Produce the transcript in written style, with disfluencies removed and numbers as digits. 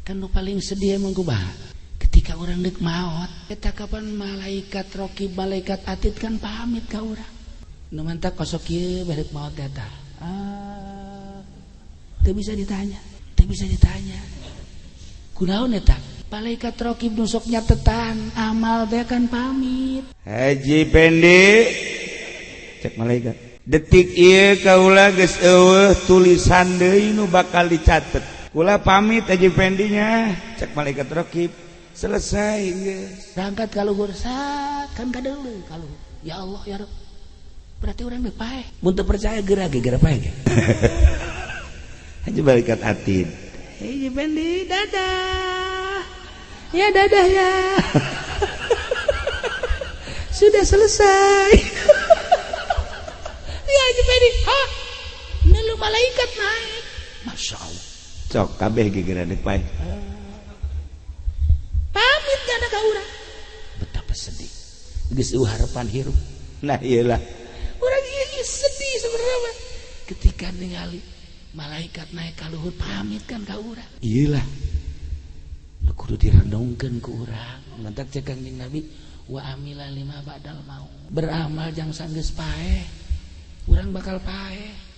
Kan nu paling sedih emang kumaha ketika orang dek maot eta kapan malaikat raqib malaikat atid kan pamit ka urang nu mantap kosok ieu barek maot eta teu bisa ditanya kunaon eta malaikat raqib nu sok nyatetan amal teh kan pamit Haji Pendi cek malaikat detik ieu kaula geus eueuh tulisan deui nu bakal dicatet kula pamit Haji Pendinya cek malaikat raqib selesai geus berangkat ka luhur kan kadeuleu ka luhur ya Allah ya Rabb berarti urang teh paeh mun teu percaya geura paeh ge Haji malaikat atid Haji Pendi dadah ya dadah ya sudah selesai ya Haji Pendi hah nu malaikat naik Masya Allah cok kabeh ge geura deuk paeh pamit kana ka urang betapa sedih geus eueuh harapan hirup nah iyalah urang ieu sedih sebenarnya ketika ningali malaikat naik ka luhur pamit kan ka urang iyalah nu kudu direnungkeun ku urang mantak cek Kangjeng Nabi wa amila lima ba'dal maut beramal jang sanggeus paeh urang bakal paeh